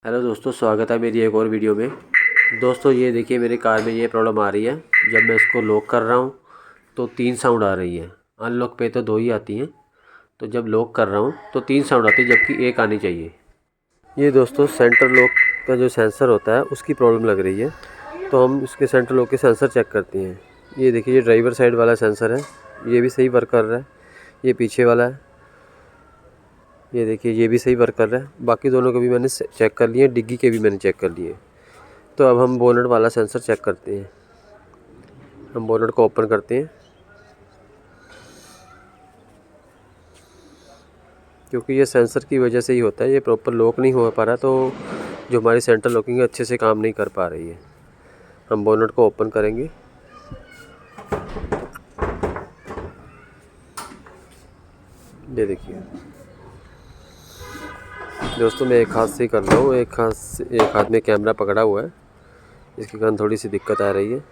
Hello दोस्तों, स्वागत है मेरी एक और वीडियो में। दोस्तों ये देखिए, मेरी कार में ये प्रॉब्लम आ रही है। जब मैं इसको लॉक कर रहा हूँ तो 3 साउंड आ रही है। अनलॉक पे तो 2 ही आती हैं, तो जब लॉक कर रहा हूँ तो 3 साउंड आती है, जबकि एक आनी चाहिए। ये दोस्तों सेंटर लॉक का जो सेंसर होता है उसकी प्रॉब्लम लग रही है, तो हम इसके सेंटर लॉक के सेंसर चेक करते हैं। ये देखिए, ये ड्राइवर साइड वाला सेंसर है, ये भी सही वर्क कर रहा है। ये पीछे वाला है, ये देखिए, ये भी सही वर्क कर रहा है। बाकी दोनों को भी मैंने चेक कर लिए, डिग्गी के भी मैंने चेक कर लिए। तो अब हम बोनट वाला सेंसर चेक करते हैं। हम बोनट को ओपन करते हैं, क्योंकि ये सेंसर की वजह से ही होता है। ये प्रॉपर लॉक नहीं हो पा रहा, तो जो हमारी सेंटर लॉकिंग अच्छे से काम नहीं कर पा रही है। हम बोनट को ओपन करेंगे। ये देखिए दोस्तों, मैं एक हाथ से ही कर रहा हूँ, एक हाथ में कैमरा पकड़ा हुआ है, इसके कारण थोड़ी सी दिक्कत आ रही है।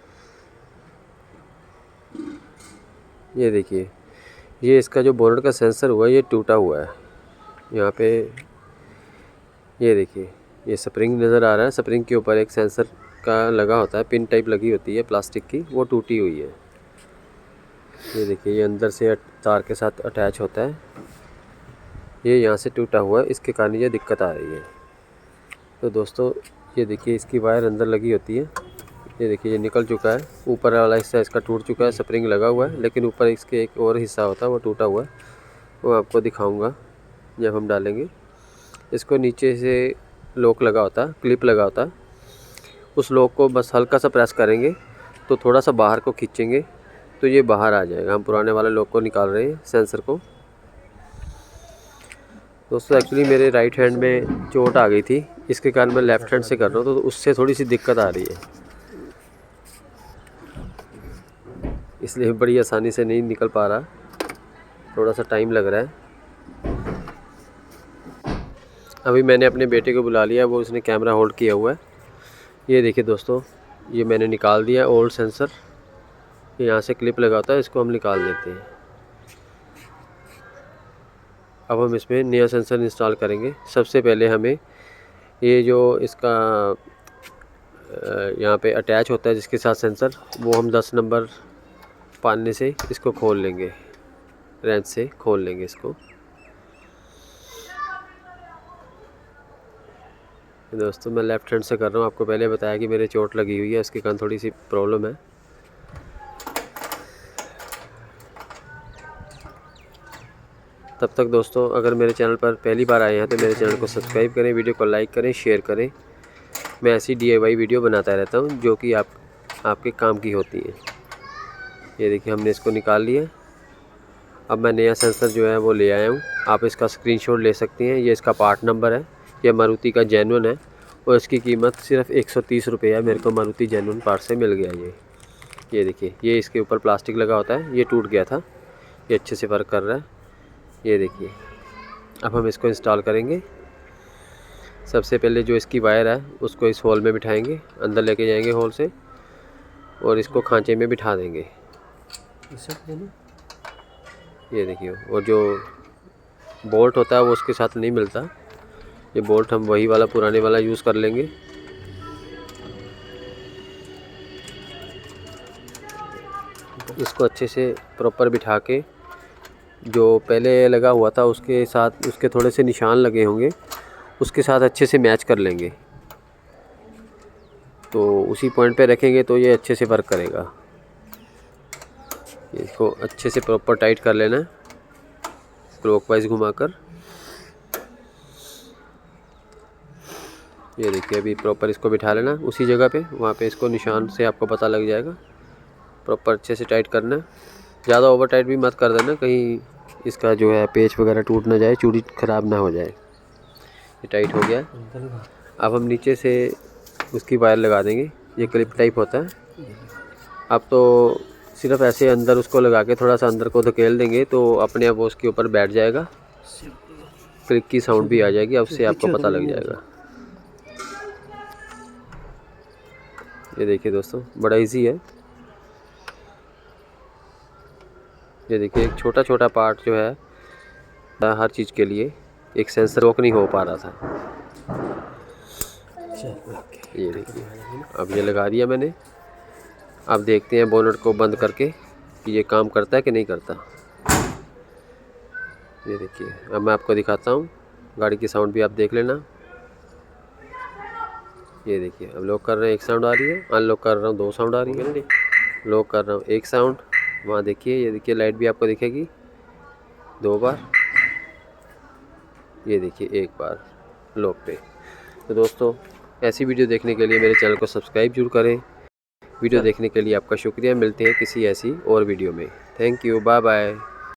ये देखिए, ये इसका जो बोनट का सेंसर हुआ है ये टूटा हुआ है। यहाँ पे ये देखिए, ये स्प्रिंग नज़र आ रहा है। स्प्रिंग के ऊपर एक सेंसर का लगा होता है, पिन टाइप लगी होती है प्लास्टिक की, वो टूटी हुई है। ये देखिए, ये अंदर से तार के साथ अटैच होता है, ये यहाँ से टूटा हुआ है, इसके कारण ये दिक्कत आ रही है। तो दोस्तों ये देखिए, इसकी वायर अंदर लगी होती है। ये देखिए, ये निकल चुका है। ऊपर वाला हिस्सा इसका टूट चुका है, स्प्रिंग लगा हुआ है, लेकिन ऊपर इसके एक और हिस्सा होता है वो टूटा हुआ है। वो आपको दिखाऊंगा जब हम डालेंगे। इसको नीचे से लॉक लगा होता है, क्लिप लगा होता है, उस लॉक को बस हल्का सा प्रेस करेंगे तो थोड़ा सा बाहर को खींचेंगे तो ये बाहर आ जाएगा। हम पुराने वाले लॉक को निकाल रहे हैं, सेंसर को। दोस्तों एक्चुअली मेरे राइट हैंड में चोट आ गई थी, इसके कारण मैं लेफ़्ट हैंड से कर रहा हूँ, तो उससे थोड़ी सी दिक्कत आ रही है, इसलिए बड़ी आसानी से नहीं निकल पा रहा, थोड़ा सा टाइम लग रहा है। अभी मैंने अपने बेटे को बुला लिया, वो उसने कैमरा होल्ड किया हुआ है। ये देखिए दोस्तों, ये मैंने निकाल दिया ओल्ड सेंसर। यहाँ से क्लिप लगा होता है, इसको हम निकाल देते हैं। अब हम इसमें नया सेंसर इंस्टॉल करेंगे। सबसे पहले हमें ये जो इसका यहाँ पे अटैच होता है जिसके साथ सेंसर, वो हम 10 नंबर पाने से इसको खोल लेंगे, रेंच से खोल लेंगे इसको। दोस्तों मैं लेफ़्ट हैंड से कर रहा हूँ, आपको पहले बताया कि मेरे चोट लगी हुई है, इसके कारण थोड़ी सी प्रॉब्लम है। तब तक दोस्तों, अगर मेरे चैनल पर पहली बार आए हैं तो मेरे चैनल को सब्सक्राइब करें, वीडियो को लाइक करें, शेयर करें। मैं ऐसी DIY वीडियो बनाता रहता हूँ जो कि आपके काम की होती है। ये देखिए, हमने इसको निकाल लिया। अब मैं नया सेंसर जो है वो ले आया हूँ। आप इसका स्क्रीनशॉट ले सकते हैं। ये इसका पार्ट नंबर है, ये मारुति का जेन्युइन है, और इसकी कीमत सिर्फ 130 रुपये है। मेरे को मारुति जेन्युइन पार्ट से मिल गया ये देखिए, ये इसके ऊपर प्लास्टिक लगा होता है, ये टूट गया था, ये अच्छे से वर्क कर रहा है। ये देखिए, अब हम इसको इंस्टॉल करेंगे। सबसे पहले जो इसकी वायर है उसको इस होल में बिठाएंगे, अंदर लेके जाएंगे होल से, और इसको खांचे में बिठा देंगे। ये देखिए, और जो बोल्ट होता है वो उसके साथ नहीं मिलता, ये बोल्ट हम वही वाला पुराने वाला यूज़ कर लेंगे। इसको अच्छे से प्रॉपर बिठा के, जो पहले लगा हुआ था उसके साथ उसके थोड़े से निशान लगे होंगे, उसके साथ अच्छे से मैच कर लेंगे। तो उसी पॉइंट पे रखेंगे तो ये अच्छे से वर्क करेगा। इसको अच्छे से प्रॉपर टाइट कर लेना है, क्लॉकवाइज घुमाकर। ये देखिए, अभी प्रॉपर इसको बिठा लेना उसी जगह पे, वहाँ पे इसको निशान से आपको पता लग जाएगा। प्रॉपर अच्छे से टाइट करना, ज़्यादा ओवर टाइट भी मत कर देना, कहीं इसका जो है पेच वगैरह टूट ना जाए, चूड़ी ख़राब ना हो जाए। ये टाइट हो गया। अब हम नीचे से उसकी वायर लगा देंगे, ये क्लिप टाइप होता है। अब तो सिर्फ ऐसे अंदर उसको लगा के थोड़ा सा अंदर को धकेल देंगे तो अपने आप वो उसके ऊपर बैठ जाएगा, क्लिक की साउंड भी आ जाएगी, अब से आपको पता लग जाएगा। ये देखिए दोस्तों, बड़ा इजी है। ये देखिए, एक छोटा छोटा पार्ट जो है हर चीज़ के लिए, एक सेंसर लॉक नहीं हो पा रहा था। ये देखिए अब ये लगा दिया मैंने। अब देखते हैं बोनट को बंद करके कि ये काम करता है कि नहीं करता। ये देखिए अब मैं आपको दिखाता हूँ, गाड़ी की साउंड भी आप देख लेना। ये देखिए अब लॉक कर रहे हैं, एक साउंड आ रही है, अनलॉक कर रहा हूँ 2 साउंड आ रही है, लॉक कर रहा हूँ 1 साउंड। वहाँ देखिए, ये देखिए लाइट भी आपको दिखेगी 2 बार, ये देखिए 1 बार लॉक पे। तो दोस्तों ऐसी वीडियो देखने के लिए मेरे चैनल को सब्सक्राइब जरूर करें। वीडियो देखने के लिए आपका शुक्रिया। मिलते हैं किसी ऐसी और वीडियो में। Thank you, bye bye.